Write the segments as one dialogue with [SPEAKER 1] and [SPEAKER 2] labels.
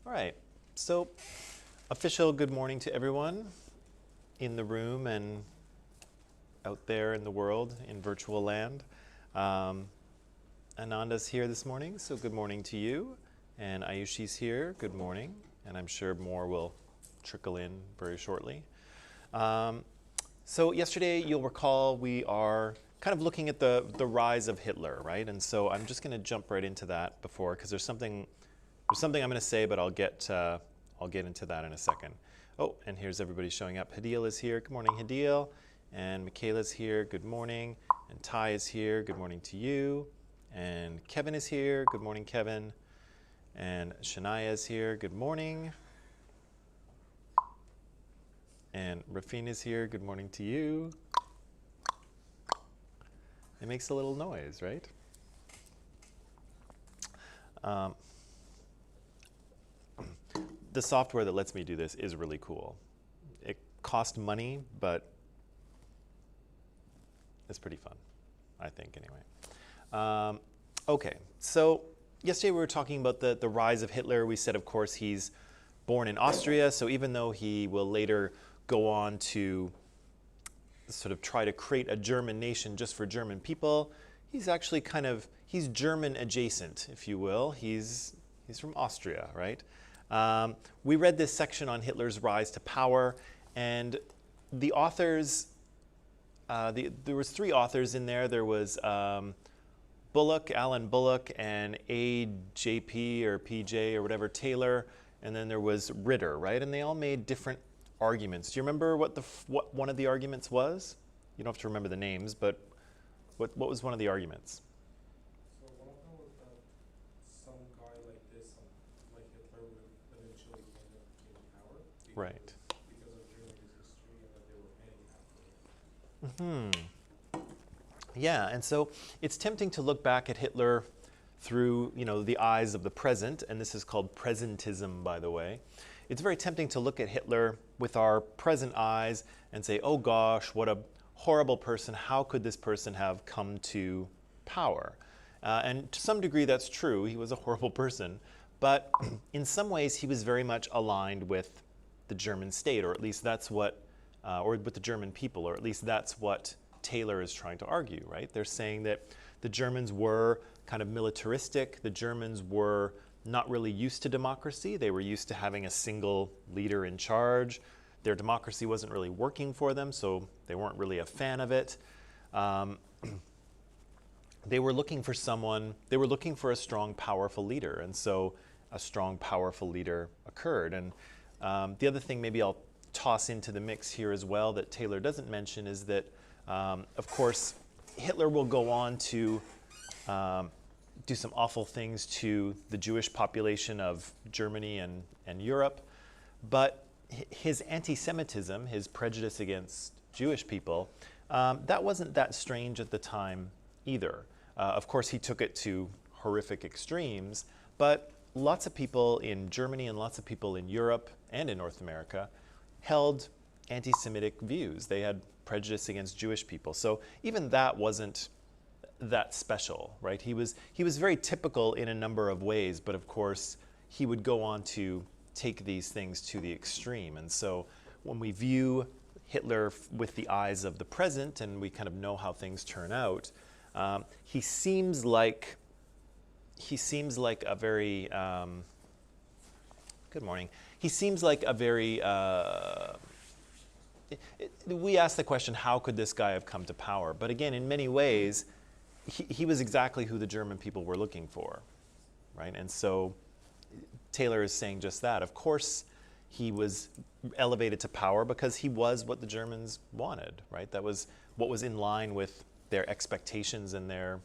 [SPEAKER 1] All right, so official good morning to everyone in the room and out there in the world in virtual land. Ananda's here this morning, so good morning to you. And Ayushi's here, good morning. And I'm sure more will trickle in very shortly. So yesterday, you'll recall, we are kind of looking at the rise of Hitler, right? And so I'm just going to jump right into that before, because there's something I'm going to say, but I'll get into that in a second. Oh, and here's everybody showing up. Hadil is here. Good morning, Hadil. And Michaela's here. Good morning. And Ty is here. Good morning to you. And Kevin is here. Good morning, Kevin. And Shania is here. Good morning. And Rafin is here. Good morning to you. It makes a little noise, right? The software that lets me do this is really cool. It cost money, but it's pretty fun, I think, anyway. Okay, so yesterday we were talking about the rise of Hitler. We said, of course, he's born in Austria, so even though he will later go on to sort of try to create a German nation just for German people, he's actually he's German adjacent, if you will. He's from Austria, right? We read this section on Hitler's rise to power, and the authors, there was 3 authors in there. There was Bullock, Alan Bullock, and AJP or PJ or whatever, Taylor, and then there was Ritter, right? And they all made different arguments. Do you remember what one of the arguments was? You don't have to remember the names, but what was one of the arguments?
[SPEAKER 2] So one of them was that some guy like this, like Hitler, would eventually end up taking power.
[SPEAKER 1] Right.
[SPEAKER 2] Because of Germany's history and that they were paying after it.
[SPEAKER 1] Yeah, and so it's tempting to look back at Hitler through, the eyes of the present, and this is called Presentism, by the way. It's very tempting to look at Hitler with our present eyes and say, oh gosh, what a horrible person. How could this person have come to power? And to some degree that's true. He was a horrible person. But in some ways he was very much aligned with the German state, or at least that's what, or with the German people, or at least that's what Taylor is trying to argue, right? They're saying that the Germans were kind of militaristic. The Germans were not really used to democracy. They were used to having a single leader in charge. Their democracy wasn't really working for them, so they weren't really a fan of it. They were looking for a strong, powerful leader, and so a strong, powerful leader occurred. And the other thing maybe I'll toss into the mix here as well that Taylor doesn't mention is that, of course, Hitler will go on to do some awful things to the Jewish population of Germany and Europe, but his anti-Semitism, his prejudice against Jewish people, that wasn't that strange at the time either. Of course, he took it to horrific extremes, but lots of people in Germany and lots of people in Europe and in North America held anti-Semitic views. They had prejudice against Jewish people. So even that wasn't that special, right? He was very typical in a number of ways, but of course he would go on to take these things to the extreme. And so when we view Hitler with the eyes of the present and we kind of know how things turn out, he seems like a very good morning. He seems like a very we ask the question, how could this guy have come to power? But again, in many ways, he was exactly who the German people were looking for, right? And so Taylor is saying just that. Of course, he was elevated to power because he was what the Germans wanted, right? That was what was in line with their expectations and their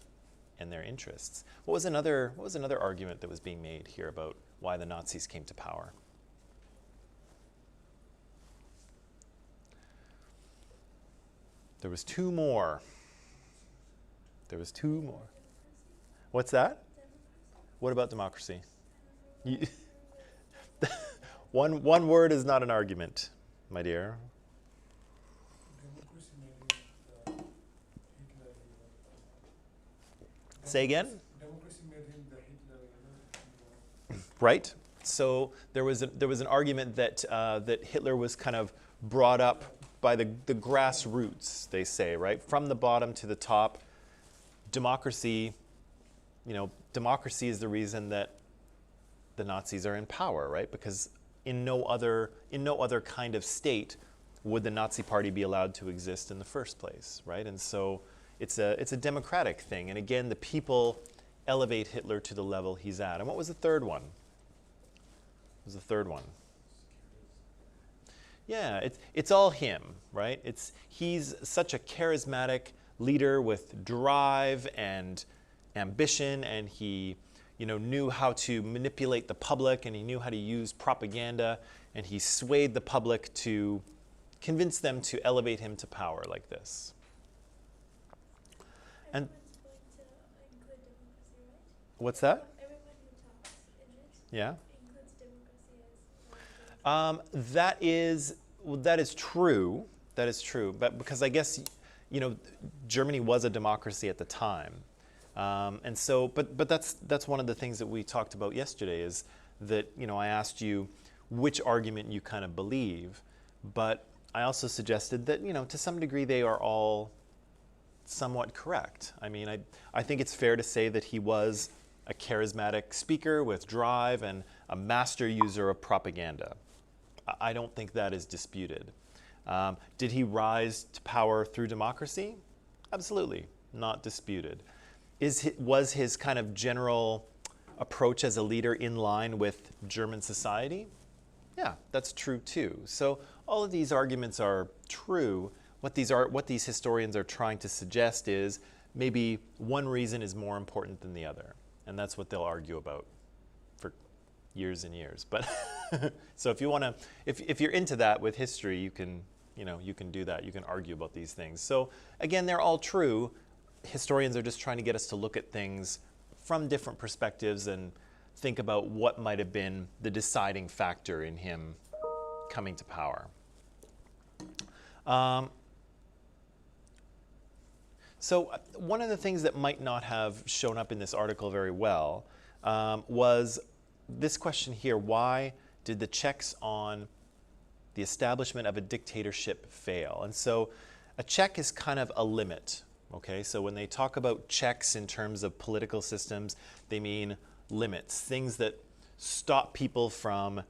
[SPEAKER 1] interests. What was another argument that was being made here about why the Nazis came to power? There was 2 more. What's that? What about democracy? One word is not an argument, my dear.
[SPEAKER 2] Democracy made him Hitler.
[SPEAKER 1] Say again?
[SPEAKER 2] Democracy made him the Hitler.
[SPEAKER 1] Right. So there was an argument that that Hitler was kind of brought up by the grassroots, they say, right, from the bottom to the top. Democracy, democracy is the reason that the Nazis are in power, right? Because in no other kind of state would the Nazi Party be allowed to exist in the first place, right? And so it's a democratic thing. And again, the people elevate Hitler to the level he's at. And what was the third one? What was the third one? Yeah, it's all him, right? He's such a charismatic leader with drive and ambition, and he knew how to manipulate the public, and he knew how to use propaganda, and he swayed the public to convince them to elevate him to power like this. And what's that?
[SPEAKER 3] Everyone who talks in it
[SPEAKER 1] Yeah.
[SPEAKER 3] includes democracy as one of the
[SPEAKER 1] That is true. That is true. But because I guess Germany was a democracy at the time, and so but that's one of the things that we talked about yesterday is that I asked you which argument you kind of believe, but I also suggested that to some degree they are all somewhat correct. I mean, I think it's fair to say that he was a charismatic speaker with drive and a master user of propaganda. I don't think that is disputed. Did he rise to power through democracy? Absolutely, not disputed. Was his kind of general approach as a leader in line with German society? Yeah, that's true too. So all of these arguments are true. What these historians are trying to suggest is maybe one reason is more important than the other, and that's what they'll argue about for years and years. But so if you want to, if you're into that with history, you can do that. You can argue about these things. So again, they're all true. Historians are just trying to get us to look at things from different perspectives and think about what might have been the deciding factor in him coming to power. So one of the things that might not have shown up in this article very well was this question here: why did the checks on the establishment of a dictatorship fail? And so a check is kind of a limit, okay? So when they talk about checks in terms of political systems, they mean limits, things that stop people from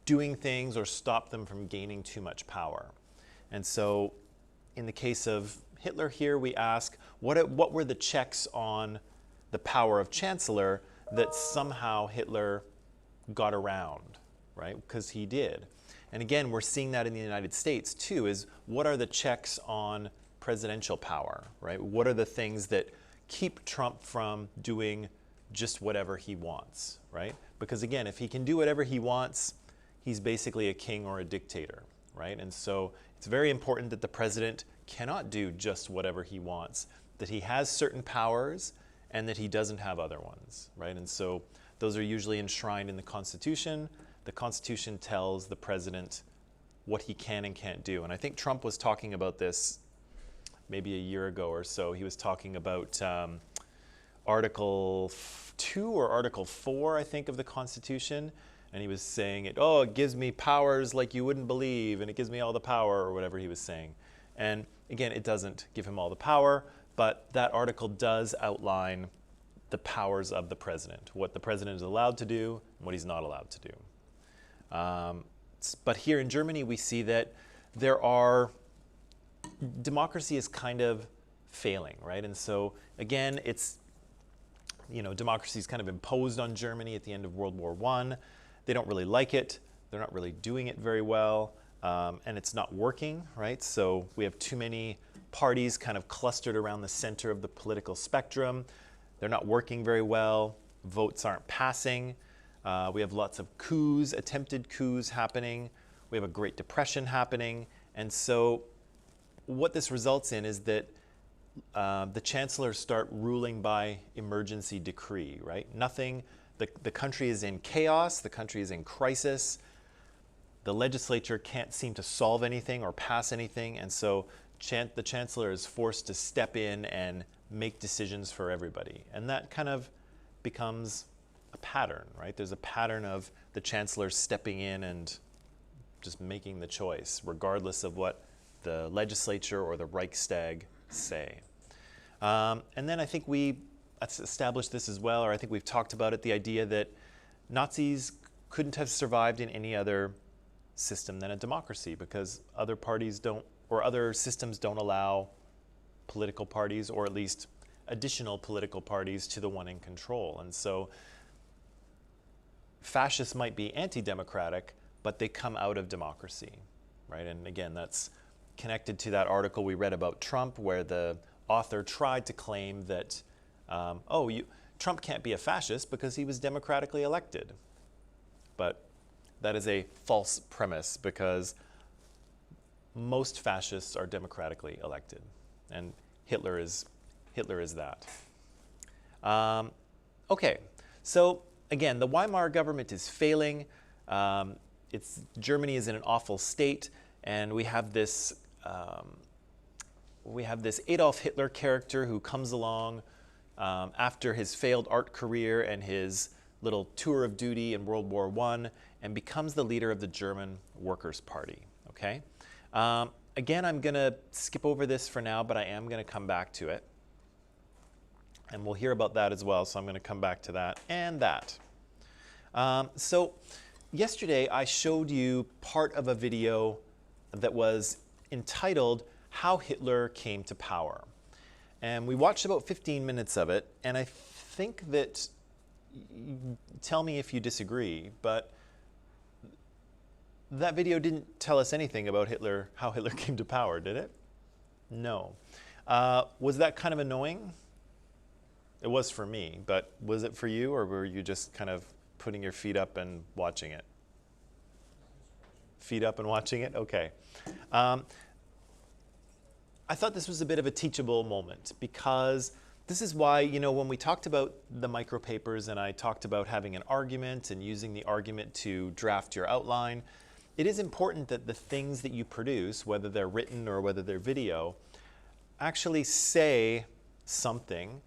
[SPEAKER 1] doing things or stop them from gaining too much power. And so in the case of Hitler here, we ask, what were the checks on the power of Chancellor that somehow Hitler got around, right? Because he did. And again, we're seeing that in the United States too, is what are the checks on presidential power, right? What are the things that keep Trump from doing just whatever he wants, right? Because again, if he can do whatever he wants, he's basically a king or a dictator, right? And so it's very important that the president cannot do just whatever he wants, that he has certain powers and that he doesn't have other ones, right? And so those are usually enshrined in the Constitution. The Constitution tells the president what he can and can't do. And I think Trump was talking about this maybe a year ago or so. He was talking about Article 2 or Article 4, I think, of the Constitution. And he was saying it gives me powers like you wouldn't believe, and it gives me all the power, or whatever he was saying. And again, it doesn't give him all the power, but that article does outline the powers of the president, what the president is allowed to do and what he's not allowed to do. But here in Germany, we see that democracy is kind of failing, right? And so again, democracy is kind of imposed on Germany at the end of World War I. They don't really like it. They're not really doing it very well. And it's not working, right? So we have too many parties kind of clustered around the center of the political spectrum. They're not working very well. Votes aren't passing. We have lots of coups, attempted coups happening. We have a Great Depression happening. And so what this results in is that the chancellors start ruling by emergency decree, right? The country is in chaos. The country is in crisis. The legislature can't seem to solve anything or pass anything, and so the chancellor is forced to step in and make decisions for everybody. And that kind of becomes a pattern, right? There's a pattern of the chancellor stepping in and just making the choice, regardless of what the legislature or the Reichstag say. And then I think we established this as well, or I think we've talked about it, the idea that Nazis couldn't have survived in any other system than a democracy, because other parties don't, or other systems don't allow political parties, or at least additional political parties to the one in control. And so fascists might be anti-democratic, but they come out of democracy, right? And again, that's connected to that article we read about Trump, where the author tried to claim that, Trump can't be a fascist because he was democratically elected. But that is a false premise, because most fascists are democratically elected, and Hitler is that. Okay, so again, the Weimar government is failing. Germany is in an awful state, and we have this Adolf Hitler character who comes along after his failed art career and his little tour of duty in World War I, and becomes the leader of the German Workers' Party. Okay. Again, I'm going to skip over this for now, but I am going to come back to it. And we'll hear about that as well, so I'm going to come back to that and that. So yesterday I showed you part of a video that was entitled How Hitler Came to Power. And we watched about 15 minutes of it, and I think that, tell me if you disagree, but that video didn't tell us anything about Hitler, how Hitler came to power, did it? No. Was that kind of annoying? It was for me, but was it for you, or were you just kind of putting your feet up and watching it? Feet up and watching it? Okay. I thought this was a bit of a teachable moment, because this is why, when we talked about the micropapers and I talked about having an argument and using the argument to draft your outline, it is important that the things that you produce, whether they're written or whether they're video, actually say something,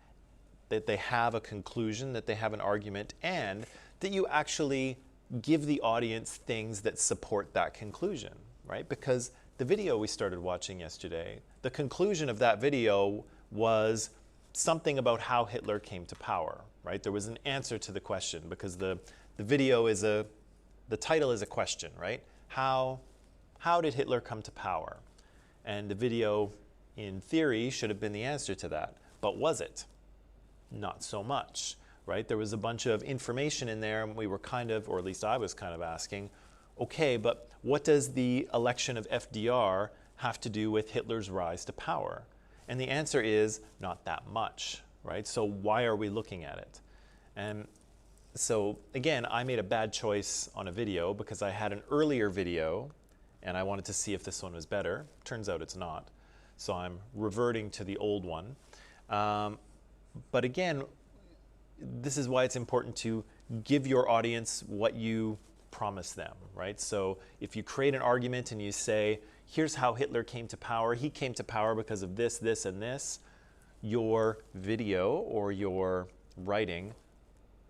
[SPEAKER 1] that they have a conclusion, that they have an argument, and that you actually give the audience things that support that conclusion, right? Because the video we started watching yesterday, the conclusion of that video was something about how Hitler came to power, right? There was an answer to the question, because the video is the title is a question, right? How did Hitler come to power? And the video, in theory, should have been the answer to that. But was it? Not so much, right? There was a bunch of information in there, and we were kind of, or at least I was kind of asking, okay, but what does the election of FDR have to do with Hitler's rise to power? And the answer is not that much, right? So why are we looking at it? And so again, I made a bad choice on a video because I had an earlier video and I wanted to see if this one was better. Turns out it's not. So I'm reverting to the old one. But again, this is why it's important to give your audience what you promise them, right? So if you create an argument and you say, here's how Hitler came to power, he came to power because of this, this, and this, your video or your writing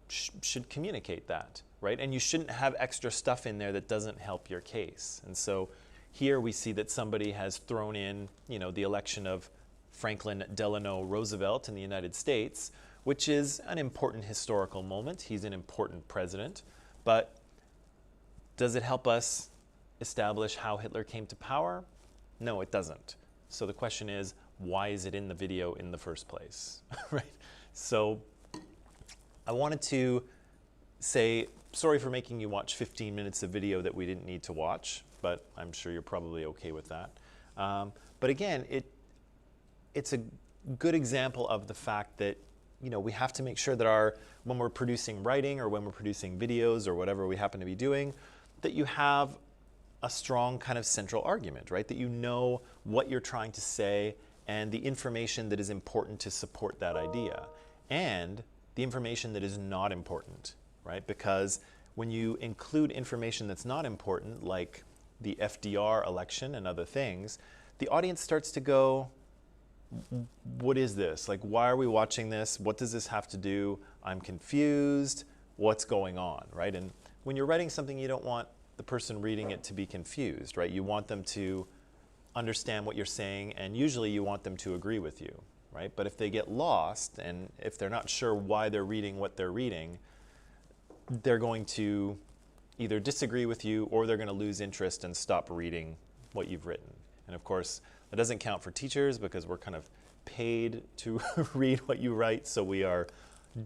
[SPEAKER 1] should communicate that, right? And you shouldn't have extra stuff in there that doesn't help your case. And so here we see that somebody has thrown in, the election of Franklin Delano Roosevelt in the United States, which is an important historical moment. He's an important president. But does it help us establish how Hitler came to power? No, it doesn't. So the question is, why is it in the video in the first place, right? So I wanted to say, sorry for making you watch 15 minutes of video that we didn't need to watch, but I'm sure you're probably okay with that. But again, it's a good example of the fact that we have to make sure that when we're producing writing or when we're producing videos or whatever we happen to be doing, that you have a strong kind of central argument, right? That you know what you're trying to say and the information that is important to support that idea, and the information that is not important, right? Because when you include information that's not important, like the FDR election and other things, the audience starts to go, what is this? Like, why are we watching this? What does this have to do? I'm confused. what's going on, right? And when you're writing something, you don't want the person reading it to be confused, right? You want them to understand what you're saying, and usually you want them to agree with you, right? But if they get lost, and if they're not sure why they're reading what they're reading, they're going to either disagree with you or they're going to lose interest and stop reading what you've written. And of course, that doesn't count for teachers because we're kind of paid to read what you write, so we are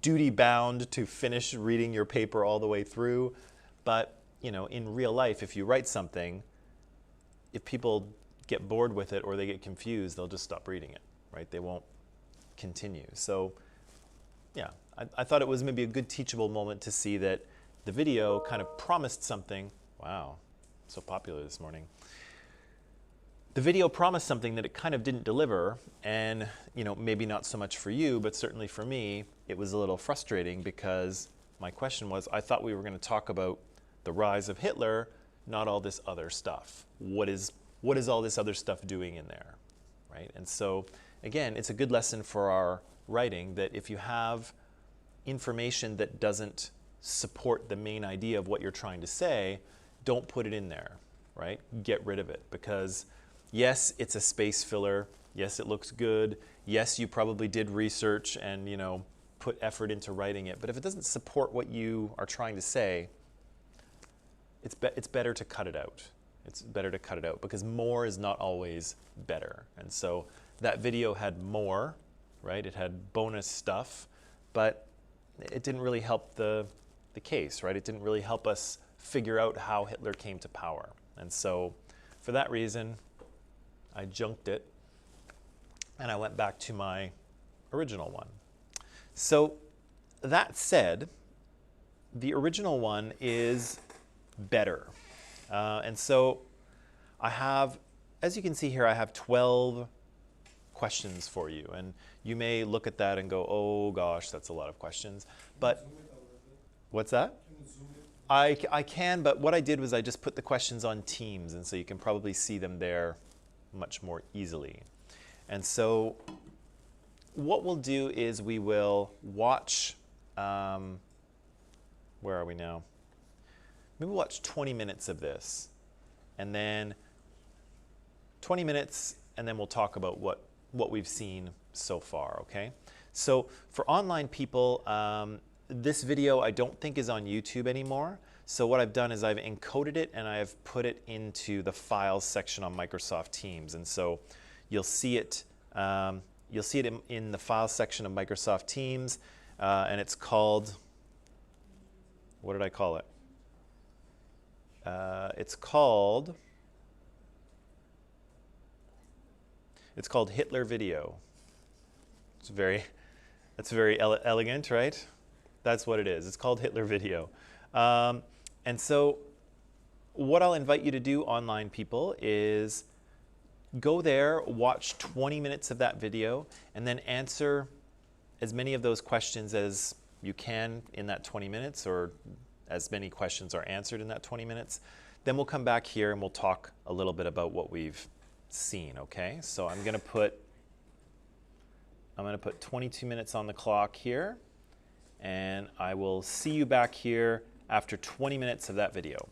[SPEAKER 1] duty bound to finish reading your paper all the way through. But you know, in real life, if you write something, if people get bored with it or they get confused, they'll just stop reading it, right? They won't continue. So yeah, I thought it was maybe a good teachable moment to see that the video kind of promised something. Wow, so popular this morning. The video promised something that it kind of didn't deliver, and you know, maybe not so much for you, but certainly for me, it was a little frustrating because my question was, I thought we were going to talk about the rise of Hitler, not all this other stuff. What is all this other stuff doing in there, right? And so, again, it's a good lesson for our writing that if you have information that doesn't support the main idea of what you're trying to say, don't put it in there, right? Get rid of it, because yes, it's a space filler. Yes, it looks good. Yes, you probably did research and, you know, put effort into writing it. But if it doesn't support what you are trying to say, it's better to cut it out. It's better to cut it out because more is not always better. And so that video had more, right? It had bonus stuff, but it didn't really help the case, right? It didn't really help us figure out how Hitler came to power. And so for that reason, I junked it and I went back to my original one. So that said, the original one is better. And so I have, as you can see here, I have 12 questions for you. And you may look at that and go, oh gosh, that's a lot of questions. But what's that? I can, but what I did was I just put the questions on teams, and so you can probably see them there much more easily. And so what we'll do is we will watch, where are we now? Maybe we'll watch 20 minutes of this, and then 20 minutes, and then we'll talk about what we've seen so far, okay? So for online people, this video I don't think is on YouTube anymore. So what I've done is I've encoded it and I've put it into the files section on Microsoft Teams. And so you'll see it in the files section of Microsoft Teams, and it's called, what did I call it? It's called Hitler Video. That's very elegant, right? That's what it is. It's called Hitler Video. And so what I'll invite you to do, online people, is go there, watch 20 minutes of that video, and then answer as many of those questions as you can in that 20 minutes, or as many questions are answered in that 20 minutes. Then we'll come back here and we'll talk a little bit about what we've seen, okay? So I'm going to put 22 minutes on the clock here, and I will see you back here after 20 minutes of that video.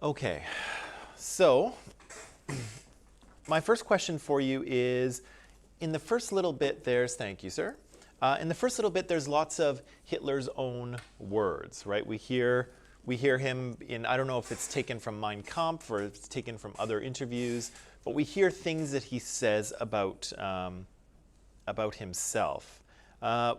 [SPEAKER 1] Okay, so my first question for you is, in the first little bit thank you, sir. In the first little bit, there's lots of Hitler's own words, right? We hear him in, I don't know if it's taken from Mein Kampf or it's taken from other interviews, but we hear things that he says about himself. How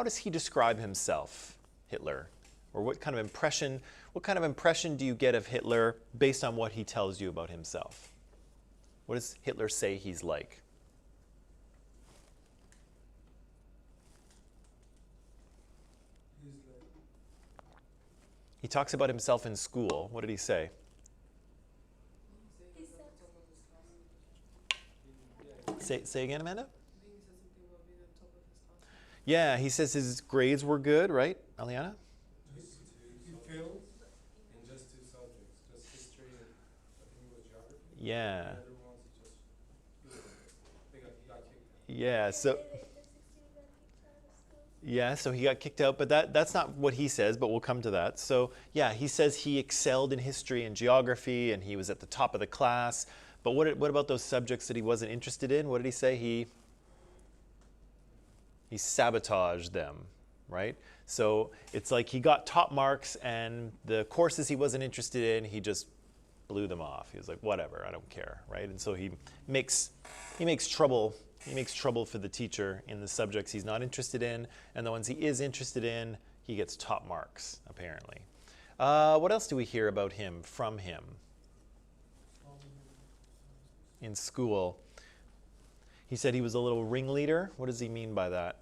[SPEAKER 1] does he describe himself, Hitler? Or what kind of impression do you get of Hitler based on what he tells you about himself? What does Hitler say he's like?
[SPEAKER 2] He's like,
[SPEAKER 1] He talks about himself in school. What did he say?
[SPEAKER 3] He said,
[SPEAKER 1] Say again, Amanda?
[SPEAKER 4] I think he said something about being at the top of his class.
[SPEAKER 1] Yeah, he says his grades were good, right, Aliana?
[SPEAKER 2] he failed in just 2 subjects, just history and I think it was geography.
[SPEAKER 1] Yeah.
[SPEAKER 2] The other ones he just he got kicked out.
[SPEAKER 1] Yeah, so
[SPEAKER 3] the 60 got kicked out of school.
[SPEAKER 1] yeah, so he got kicked out, but that's not what he says, but we'll come to that. So, yeah, he says he excelled in history and geography and he was at the top of the class. But what about those subjects that he wasn't interested in? What did he say? He sabotaged them, right? So it's like he got top marks and the courses he wasn't interested in, he just blew them off. He was like, whatever, I don't care, right? And so he makes trouble. He makes trouble for the teacher in the subjects he's not interested in, and the ones he is interested in, he gets top marks, apparently. What else do we hear about him, from him? In school. He said he was a little ringleader. What does he mean by that?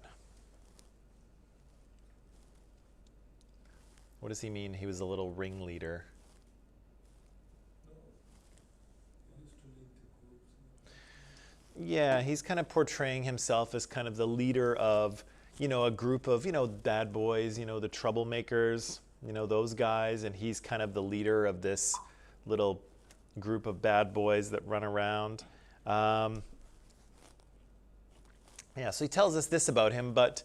[SPEAKER 1] What does he mean he was a little ringleader?
[SPEAKER 2] He used to lead the groups.
[SPEAKER 1] Yeah, he's kind of portraying himself as kind of the leader of, a group of, bad boys, the troublemakers, those guys, and he's kind of the leader of this little group of bad boys that run around. Yeah, so he tells us this about him, but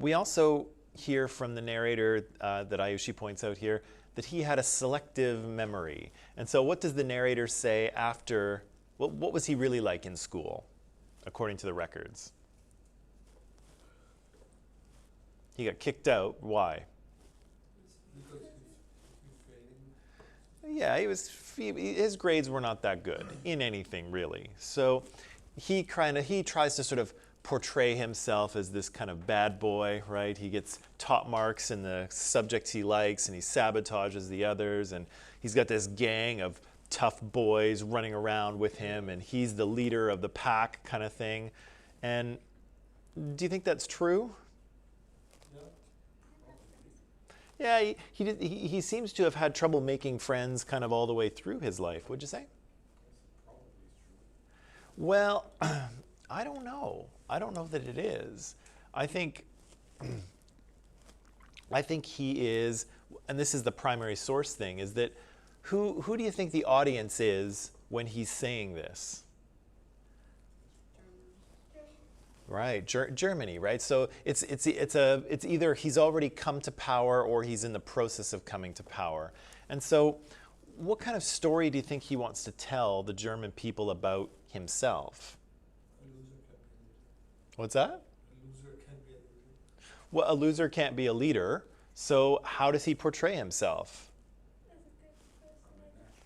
[SPEAKER 1] we also hear from the narrator that Ayushi points out here that he had a selective memory. And so what does the narrator say after, what was he really like in school, according to the records? He got kicked out. Why?
[SPEAKER 2] Because he failed.
[SPEAKER 1] Yeah, his grades were not that good in anything really. So he tries to sort of portray himself as this kind of bad boy, right? He gets top marks in the subjects he likes and he sabotages the others, and he's got this gang of tough boys running around with him, and he's the leader of the pack kind of thing. And do you think that's true?
[SPEAKER 2] Yeah.
[SPEAKER 1] Yeah, he seems to have had trouble making friends kind of all the way through his life, would you say?
[SPEAKER 2] Probably is true.
[SPEAKER 1] Well, I don't know. I don't know that it is. I think he is, and this is the primary source thing, is that who do you think the audience is when he's saying this? Right, Germany, right? So it's either he's already come to power or he's in the process of coming to power. And so what kind of story do you think he wants to tell the German people about himself?
[SPEAKER 2] A loser can't be a leader.
[SPEAKER 1] What's that?
[SPEAKER 2] A loser can't be a leader.
[SPEAKER 1] Well, a loser can't be a leader. So how does he portray himself?
[SPEAKER 3] As a good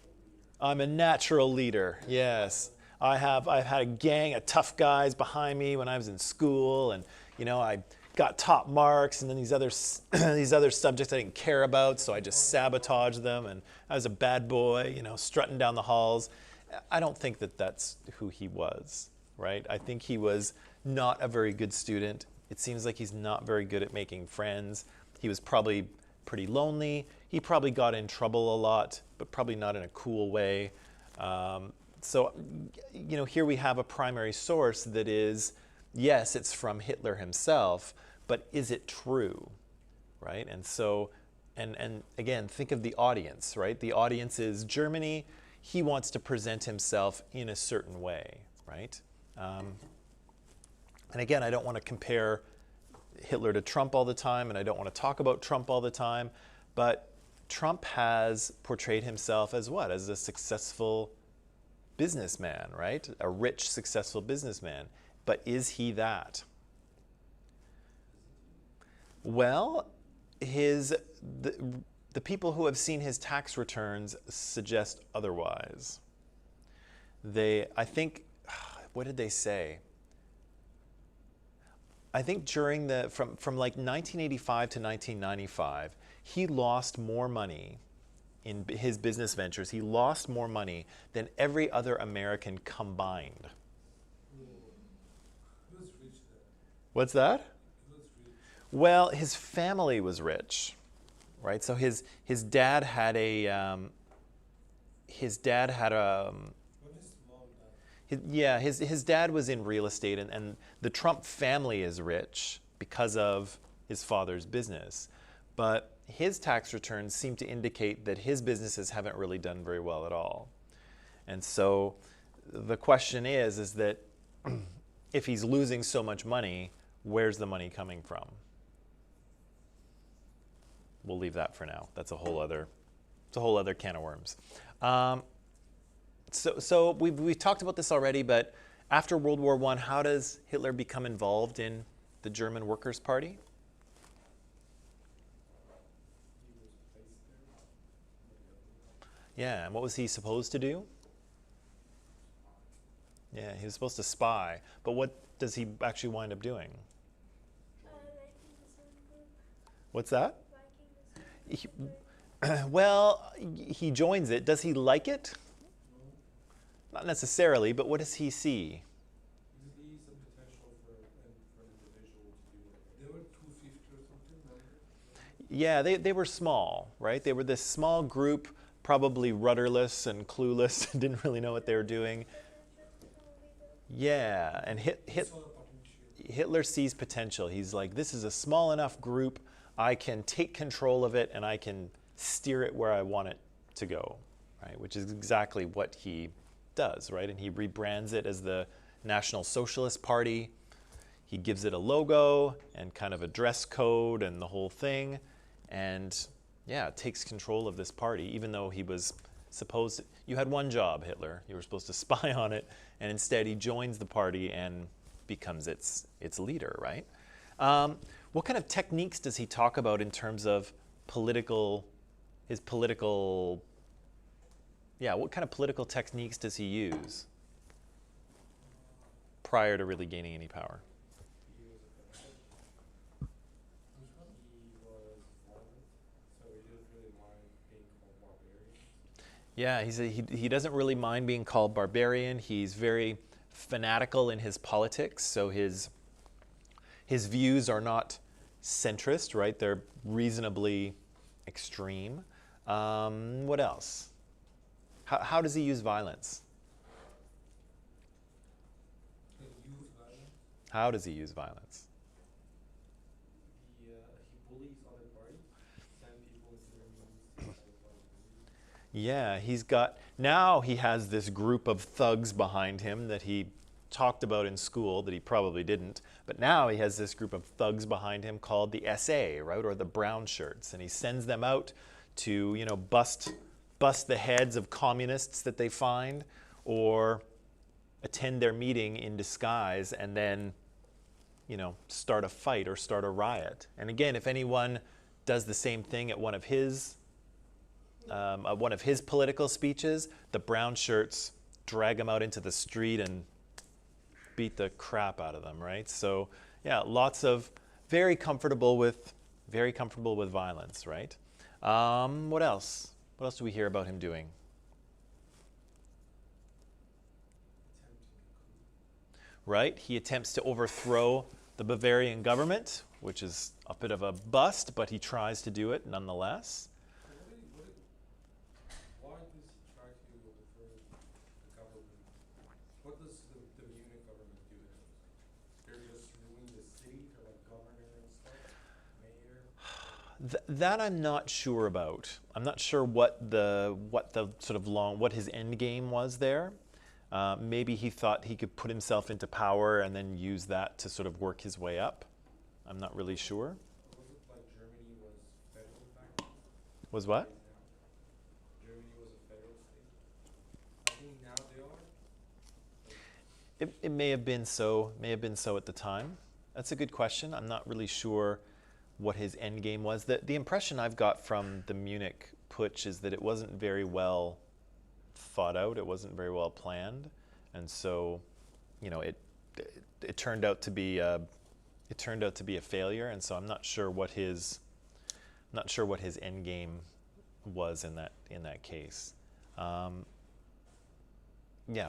[SPEAKER 3] person.
[SPEAKER 1] I'm a natural leader. Yes. I've had a gang of tough guys behind me when I was in school, and I got top marks, and then these other subjects I didn't care about, so I just sabotaged them, and I was a bad boy, strutting down the halls. I don't think that that's who he was, right? I think he was not a very good student. It seems like he's not very good at making friends. He was probably pretty lonely. He probably got in trouble a lot, but probably not in a cool way. So, here we have a primary source that is, yes, it's from Hitler himself, but is it true, right? And so, and again, think of the audience, right? The audience is Germany. He wants to present himself in a certain way, right? And again, I don't want to compare Hitler to Trump all the time, and I don't want to talk about Trump all the time, but Trump has portrayed himself as what? As a successful businessman, right? A rich, successful businessman. But is he that? Well, the people who have seen his tax returns suggest otherwise. I think, what did they say? I think during from like 1985 to 1995, he lost more money in his business ventures. He lost more money than every other American combined.
[SPEAKER 2] He was rich then.
[SPEAKER 1] What's that?
[SPEAKER 2] He was rich.
[SPEAKER 1] Well, his family was rich, right? So his dad had a
[SPEAKER 2] But his mom died.
[SPEAKER 1] his dad was in real estate, and the Trump family is rich because of his father's business. But his tax returns seem to indicate that his businesses haven't really done very well at all. And so the question is that if he's losing so much money, where's the money coming from? We'll leave that for now. That's a whole other can of worms. So we've talked about this already, but after World War I, how does Hitler become involved in the German Workers' Party?
[SPEAKER 2] He was placed there.
[SPEAKER 1] Yeah, and what was he supposed to do? Yeah, he was supposed to spy. But what does he actually wind up doing? What's that? He, well, he joins it. Does he like it? Not necessarily, but what does he see?
[SPEAKER 2] He sees some potential for an individual to do it. They were 250 or something, remember?
[SPEAKER 1] Yeah, they were small, right? They were this small group, probably rudderless and clueless, and didn't really know what they were doing. Yeah, and
[SPEAKER 2] Saw the potential.
[SPEAKER 1] Hitler sees potential. He's like, this is a small enough group, I can take control of it and I can steer it where I want it to go, right? Which is exactly what he does, right? And he rebrands it as the National Socialist Party. He gives it a logo and kind of a dress code and the whole thing. And yeah, takes control of this party, even though he was supposed to, you had one job, Hitler. You were supposed to spy on it, and instead he joins the party and becomes its leader, right? What kind of techniques does he talk about in terms of his political, what kind of political techniques does he use prior to really gaining any power?
[SPEAKER 2] He was a fanatic. He was violent, so he didn't really mind being called barbarian.
[SPEAKER 1] Yeah, he doesn't really mind being called barbarian. He's very fanatical in his politics, so his views are not centrist, right? They're reasonably extreme. What else? How does he use violence?
[SPEAKER 2] He used violence.
[SPEAKER 1] How does he use violence?
[SPEAKER 2] He bullies other parties, send people into their meetings to other parties.
[SPEAKER 1] Yeah, he has this group of thugs behind him that he talked about in school that he probably didn't, but now he has this group of thugs behind him called the SA, right, or the brown shirts, and he sends them out to, bust the heads of communists that they find, or attend their meeting in disguise and then, start a fight or start a riot. And again, if anyone does the same thing at one of his political speeches, the brown shirts drag them out into the street and beat the crap out of them, right? So yeah, very comfortable with violence, right? What else? What else do we hear about him doing? Right? He attempts to overthrow the Bavarian government, which is a bit of a bust, but he tries to do it nonetheless.
[SPEAKER 2] Why does he try to overthrow the government? What does the Munich government do to him? They're just ruling the city, they're like governor and stuff, mayor.
[SPEAKER 1] That I'm not sure about. I'm not sure what his end game was there. Maybe he thought he could put himself into power and then use that to sort of work his way up. I'm not really sure.
[SPEAKER 2] Was it like Germany was federal back then?
[SPEAKER 1] Was what?
[SPEAKER 2] Germany was a federal state. I think now they are.
[SPEAKER 1] It may have been so, at the time. That's a good question. I'm not really sure what his end game was. The impression I've got from the Munich putsch is that it wasn't very well thought out. It wasn't very well planned, and so, it turned out to be a failure. And so I'm not sure what his end game was in that case. Yeah,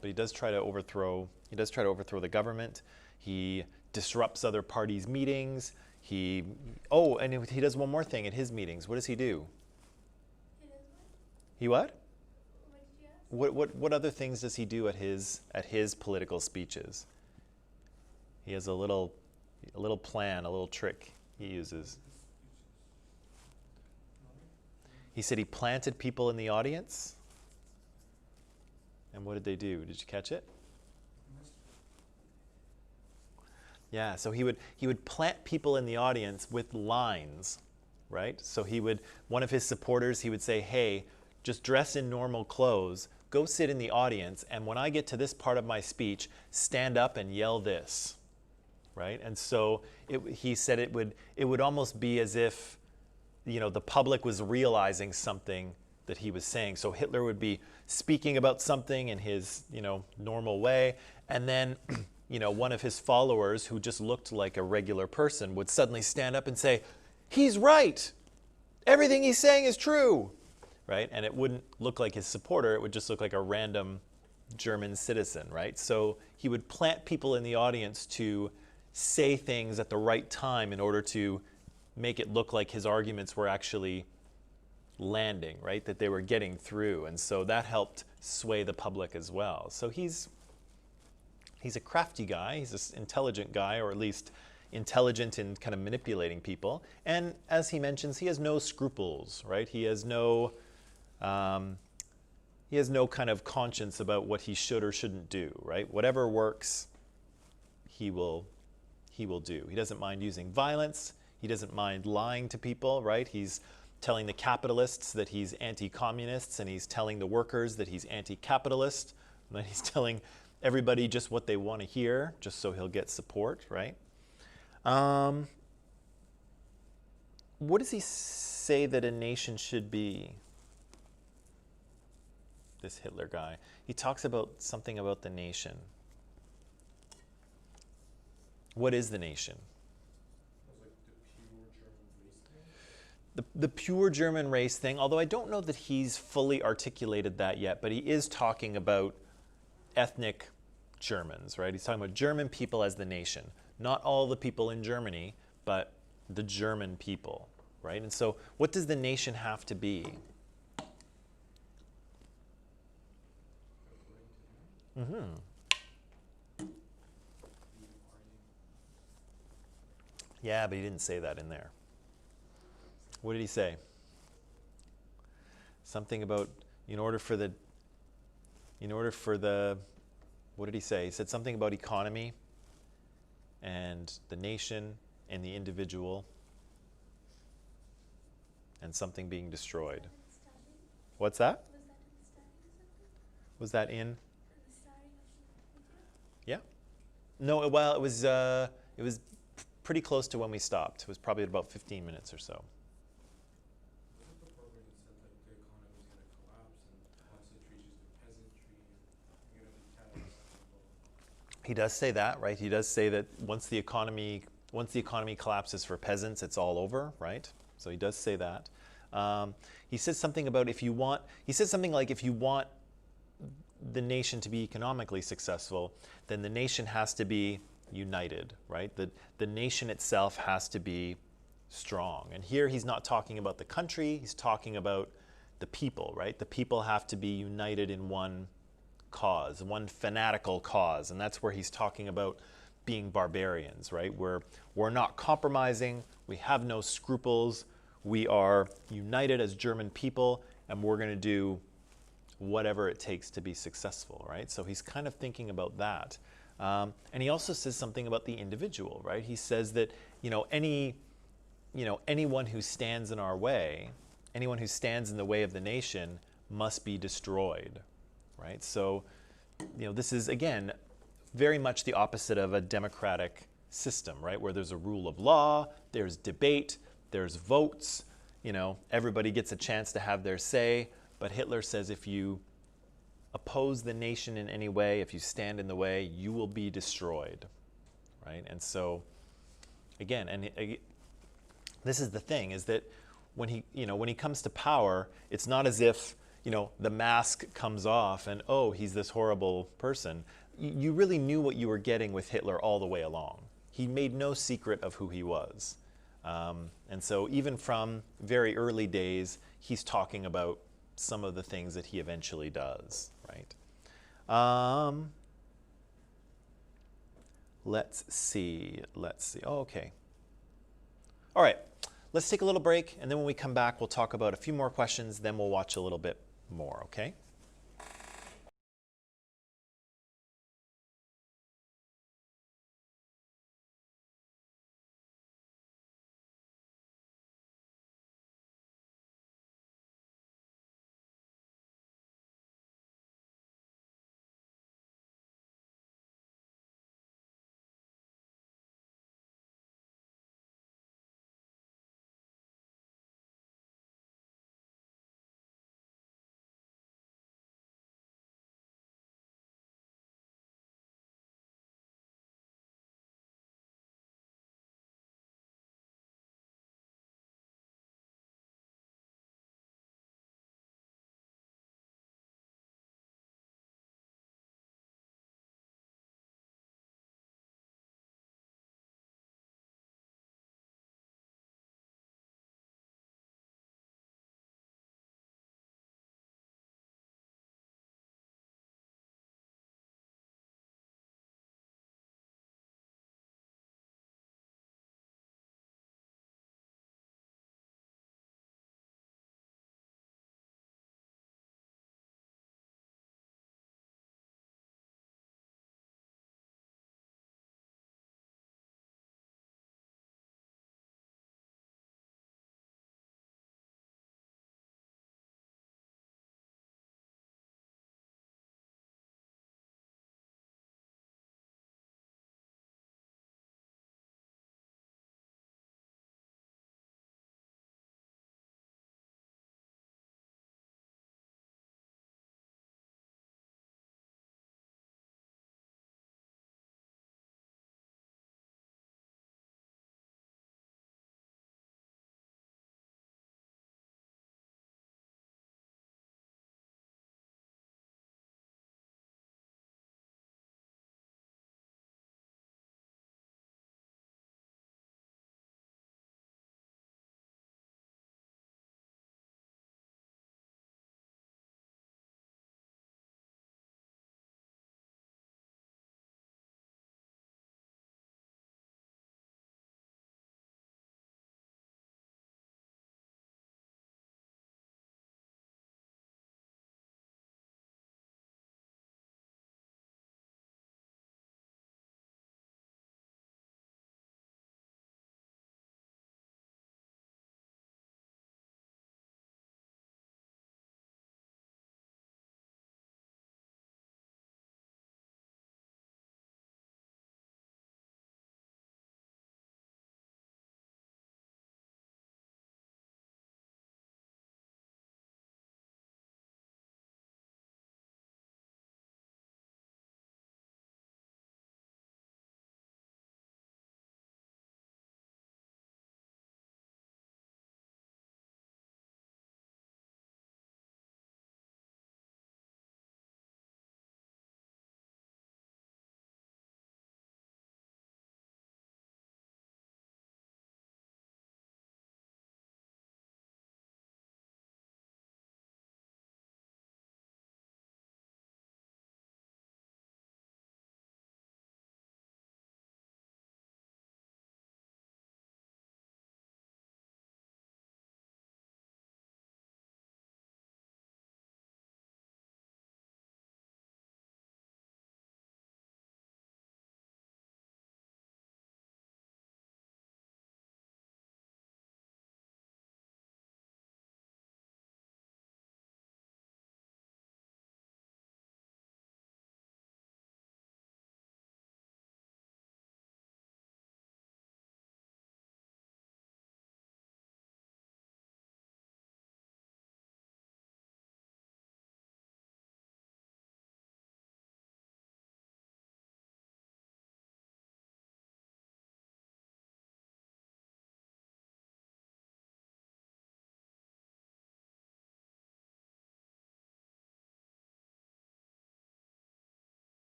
[SPEAKER 1] but he does try to overthrow the government. He disrupts other parties' meetings. And he does one more thing at his meetings. What does he do?
[SPEAKER 3] It is what?
[SPEAKER 1] He what?
[SPEAKER 3] What did you ask?
[SPEAKER 1] What other things does he do at his political speeches? He has a little plan, a little trick he uses. He said he planted people in the audience. And what did they do? Did you catch it? Yeah, so he would plant people in the audience with lines, right? So one of his supporters, he would say, hey, just dress in normal clothes, go sit in the audience, and when I get to this part of my speech, stand up and yell this, right? And so he said it would almost be as if, the public was realizing something that he was saying. So Hitler would be speaking about something in his, normal way, and then one of his followers who just looked like a regular person would suddenly stand up and say, he's right. Everything he's saying is true, right? And it wouldn't look like his supporter. It would just look like a random German citizen, right? So he would plant people in the audience to say things at the right time in order to make it look like his arguments were actually landing, right? That they were getting through. And so that helped sway the public as well. So he's a crafty guy, he's an intelligent guy, or at least intelligent in kind of manipulating people. And as he mentions, he has no scruples, right? He has no kind of conscience about what he should or shouldn't do, right? Whatever works, he will do. He doesn't mind using violence. He doesn't mind lying to people, right? He's telling the capitalists that he's anti-communists, and he's telling the workers that he's anti-capitalist, and then he's telling everybody just what they want to hear, just so he'll get support, right? What does he say that a nation should be? This Hitler guy. He talks about something about the nation. What is the nation? The pure German race thing, although I don't know that he's fully articulated that yet, but he is talking about ethnic Germans, right? He's talking about German people as the nation. Not all the people in Germany, but the German people, right? And so what does the nation have to be? Yeah, but he didn't say that in there. What did he say? Something about in order for the, what did he say? He said something about economy and the nation and the individual and something being destroyed. What's that? Was that in? Yeah. No, well, it was pretty close to when we stopped. It was probably about 15 minutes or so. He does say that, right? He does say that once the economy collapses for peasants, it's all over, right? So he does say that. He says something about if you want the nation to be economically successful, then the nation has to be united, right? The nation itself has to be strong. And here he's not talking about the country, he's talking about the people, right? The people have to be united in one cause, one fanatical cause, and that's where he's talking about being barbarians, right? We're not compromising, we have no scruples, we are united as German people, and we're going to do whatever it takes to be successful, right? So he's kind of thinking about that. And he also says something about the individual, right? He says that, anyone who stands in our way, anyone who stands in the way of the nation must be destroyed, right? So, this is, again, very much the opposite of a democratic system, right? Where there's a rule of law, there's debate, there's votes, everybody gets a chance to have their say. But Hitler says if you oppose the nation in any way, if you stand in the way, you will be destroyed, right? And so, again, this is the thing, is that when he comes to power, it's not as if, the mask comes off and, oh, he's this horrible person. You really knew what you were getting with Hitler all the way along. He made no secret of who he was. And so even from very early days, he's talking about some of the things that he eventually does, right? Let's see. Oh, okay. All right. Let's take a little break, and then when we come back, we'll talk about a few more questions, then we'll watch a little bit more, okay?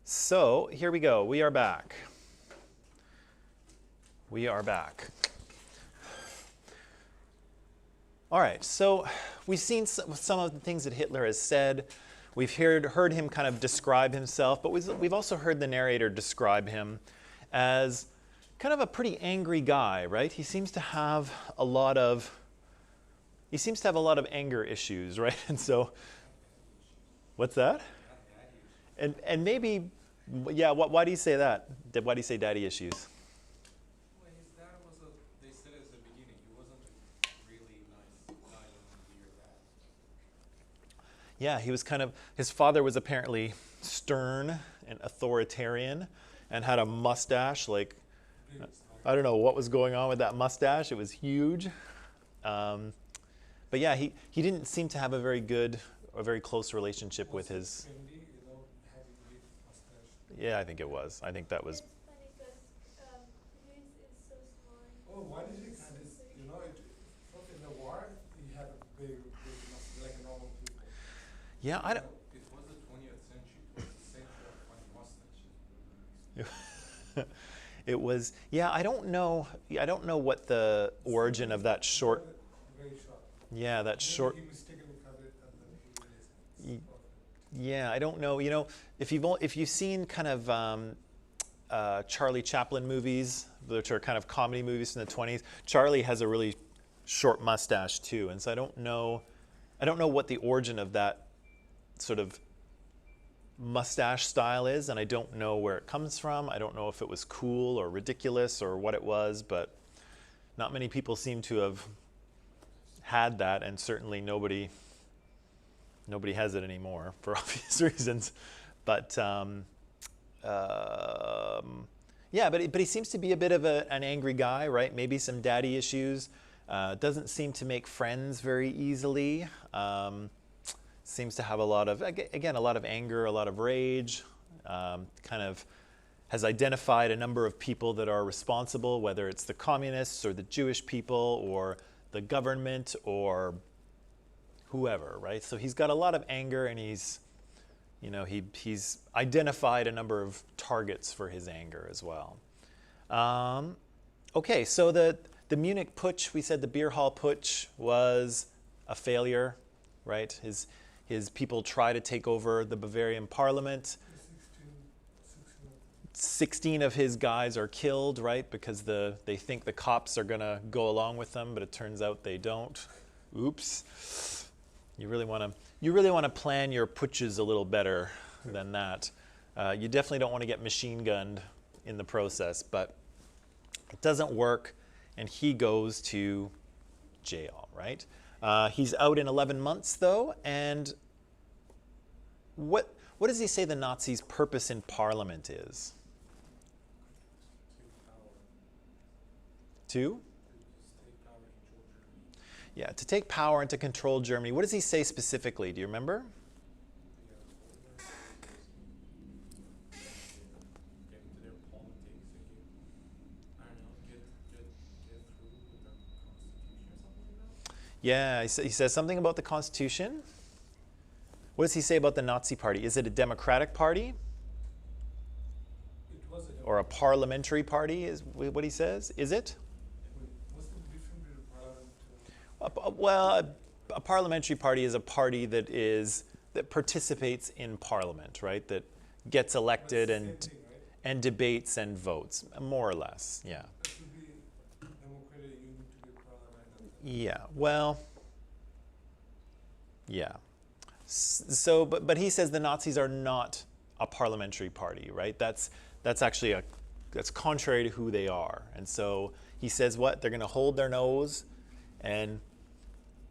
[SPEAKER 1] So here we go. We are back. We are back. All right, so we've seen some of the things that Hitler has said. We've heard him kind of describe himself, but we've also heard the narrator describe him as kind of a pretty angry guy, right? He seems to have a lot of anger issues, right? And so, what's that? And maybe, yeah. Why do you say that? Why do you say daddy issues?
[SPEAKER 2] Well, his dad was they said at the beginning, he wasn't a really nice guy when your dad.
[SPEAKER 1] Yeah, he was his father was apparently stern and authoritarian and had a mustache, like, I don't know what was going on with that mustache. It was huge. But yeah, he didn't seem to have a very close relationship with his...
[SPEAKER 2] Trendy, having big mustache.
[SPEAKER 1] Yeah, I think it was. I think that was...
[SPEAKER 3] It's funny because Luis is so smart.
[SPEAKER 2] Oh, why did he kind of, in the war, he had a big mustache, like normal people.
[SPEAKER 1] Yeah, I don't...
[SPEAKER 2] It was the 20th century. It was the century of funny mustaches.
[SPEAKER 1] It was... Yeah, I don't know what the origin of that short...
[SPEAKER 2] Very short.
[SPEAKER 1] Yeah, that short...
[SPEAKER 2] He mistakenly cut it and then he
[SPEAKER 1] Yeah, I don't know. If you've seen kind of Charlie Chaplin movies, which are kind of comedy movies from the 20s, Charlie has a really short mustache too, and so I don't know what the origin of that sort of mustache style is, and I don't know where it comes from. I don't know if it was cool or ridiculous or what it was, but not many people seem to have had that, and certainly nobody has it anymore for obvious reasons. But yeah, but he seems to be a bit of an angry guy, right? Maybe some daddy issues. Doesn't seem to make friends very easily. Seems to have a lot of anger, a lot of rage. Kind of has identified a number of people that are responsible, whether it's the communists or the Jewish people or the government or whoever, right? So he's got a lot of anger, and he's identified a number of targets for his anger as well. Okay, so the Munich putsch, we said the beer hall putsch was a failure, right? His people try to take over the Bavarian parliament. 16 of his guys are killed, right? Because they think the cops are going to go along with them, but it turns out they don't. Oops. You really want to plan your putsches a little better than that. You definitely don't want to get machine gunned in the process, but it doesn't work, and he goes to jail, right? He's out in 11 months, though, and what does he say the Nazis' purpose in Parliament is? To? Yeah, to take power and to control Germany. What does he say specifically? Do you remember? Yeah, he says something about the Constitution. What does he say about the Nazi Party? Is it a democratic party? Or a parliamentary party, is what he says? Is it?
[SPEAKER 2] What's the difference between
[SPEAKER 1] Well, a parliamentary party is a party that participates in parliament, right? That gets elected and debates and votes, more or less, yeah.
[SPEAKER 2] to be democratic, you need to be parliament.
[SPEAKER 1] Yeah, well, yeah. So, but he says the Nazis are not a parliamentary party, right? That's actually that's contrary to who they are. And so he says what? They're going to hold their nose and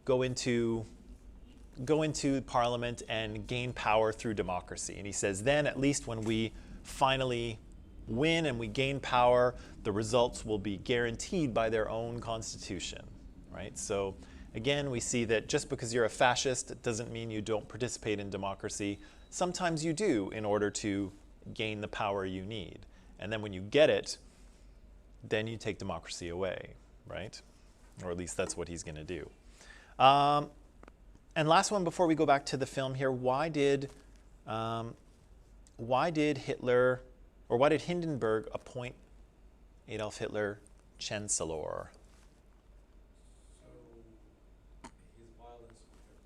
[SPEAKER 1] go into parliament and gain power through democracy. And he says then, at least when we finally win and we gain power, the results will be guaranteed by their own constitution, right? So again, we see that just because you're a fascist, it doesn't mean you don't participate in democracy. Sometimes you do in order to gain the power you need. And then when you get it, then you take democracy away, right? Or at least that's what he's going to do. And last one before we go back to the film here, why did why did Hindenburg appoint Adolf Hitler Chancellor?
[SPEAKER 2] So his violence would get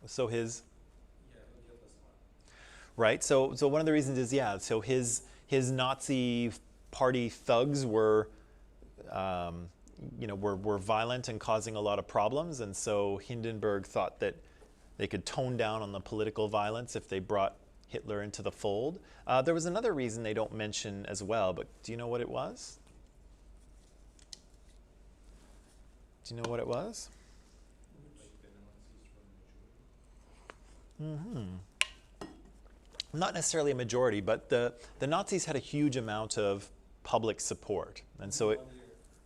[SPEAKER 2] less.
[SPEAKER 1] So his
[SPEAKER 2] Yeah, he'll get less violent.
[SPEAKER 1] right. So one of the reasons is so his Nazi party thugs were were violent and causing a lot of problems, and so Hindenburg thought that they could tone down on the political violence if they brought Hitler into the fold. There was another reason they don't mention as well, but do you know what it was? Do you know what it was?
[SPEAKER 2] Like the Nazis were majority.
[SPEAKER 1] Not necessarily a majority, but the Nazis had a huge amount of public support, and so it.
[SPEAKER 2] 1 year.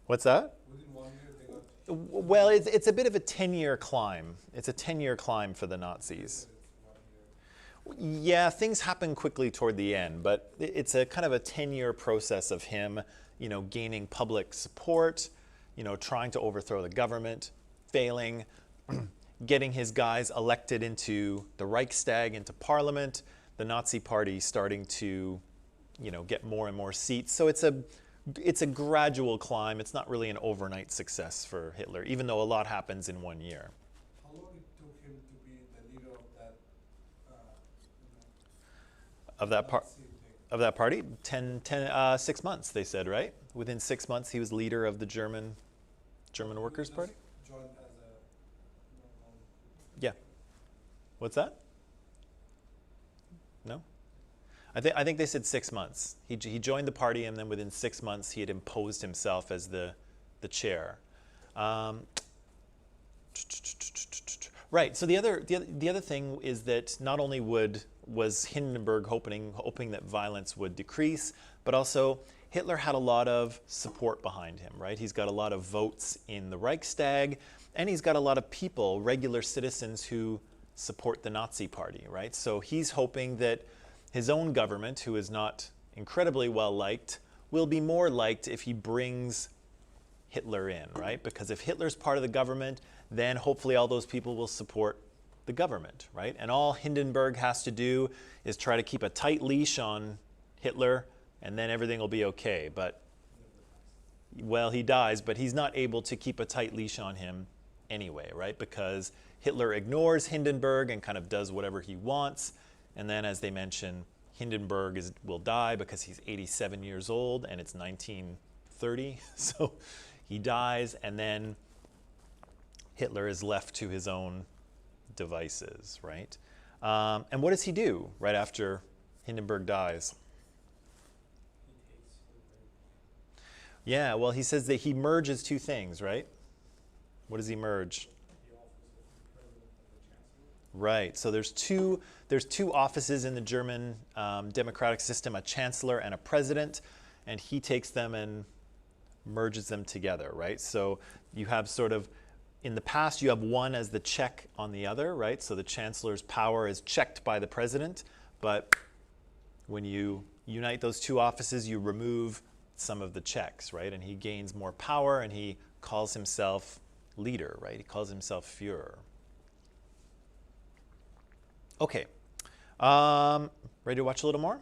[SPEAKER 1] What's that?
[SPEAKER 2] Within 1 year, they got.
[SPEAKER 1] Well, it's a bit of a 10-year climb. It's a 10-year climb for the Nazis.
[SPEAKER 2] It's 1 year.
[SPEAKER 1] Yeah, things happen quickly toward the end, but it's a kind of a 10-year process of him, gaining public support, trying to overthrow the government, failing, getting his guys elected into the Reichstag, into parliament, the Nazi party starting to, get more and more seats. So it's a gradual climb. It's not really an overnight success for Hitler, even though a lot happens in 1 year.
[SPEAKER 2] How long it took him to be the leader of that,
[SPEAKER 1] Of that part.
[SPEAKER 2] Nazi thing?
[SPEAKER 1] Of that party, 6 months, they said, right? Within 6 months, he was leader of the German Workers'
[SPEAKER 2] He
[SPEAKER 1] Party.
[SPEAKER 2] just joined as a normal.
[SPEAKER 1] Yeah. What's that? No? I think they said 6 months. He joined the party, and then within 6 months, he had imposed himself as the chair. Right. So the other thing is that not only was Hindenburg hoping that violence would decrease, but also Hitler had a lot of support behind him. Right. He's got a lot of votes in the Reichstag, and he's got a lot of people, regular citizens, who support the Nazi Party. Right. So he's hoping that his own government, who is not incredibly well liked, will be more liked if he brings Hitler in, right? Because if Hitler's part of the government, then hopefully all those people will support the government, right? And all Hindenburg has to do is try to keep a tight leash on Hitler, and then everything will be okay. But, well, he dies, but he's not able to keep a tight leash on him anyway, right? Because Hitler ignores Hindenburg and kind of does whatever he wants. And then, as they mention, Hindenburg will die because he's 87 years old, and it's 1930. So he dies, and then Hitler is left to his own devices, right? And what does he do right after Hindenburg dies?
[SPEAKER 2] He takes Hitler.
[SPEAKER 1] Yeah, well, he says that he merges two things, right? What does he merge?
[SPEAKER 2] The office of the president and the chancellor.
[SPEAKER 1] Right. So there's two offices in the German democratic system, a chancellor and a president, and he takes them and merges them together, right? So you have sort of, in the past, you have one as the check on the other, right? So the chancellor's power is checked by the president, but when you unite those two offices, you remove some of the checks, right? And he gains more power, and he calls himself leader, right? He calls himself Führer. Okay. Ready to watch a little more?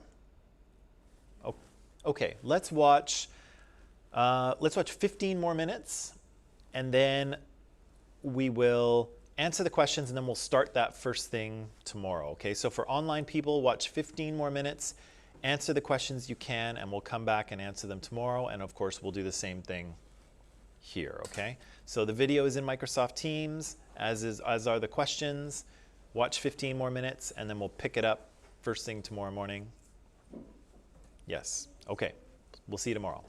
[SPEAKER 1] Oh, okay. Let's watch 15 more minutes, and then we will answer the questions, and then we'll start that first thing tomorrow. Okay. So for online people, watch 15 more minutes, answer the questions you can, and we'll come back and answer them tomorrow. And of course, we'll do the same thing here. Okay. So the video is in Microsoft Teams, as are the questions. Watch 15 more minutes, and then we'll pick it up first thing tomorrow morning. Yes. Okay. We'll see you tomorrow.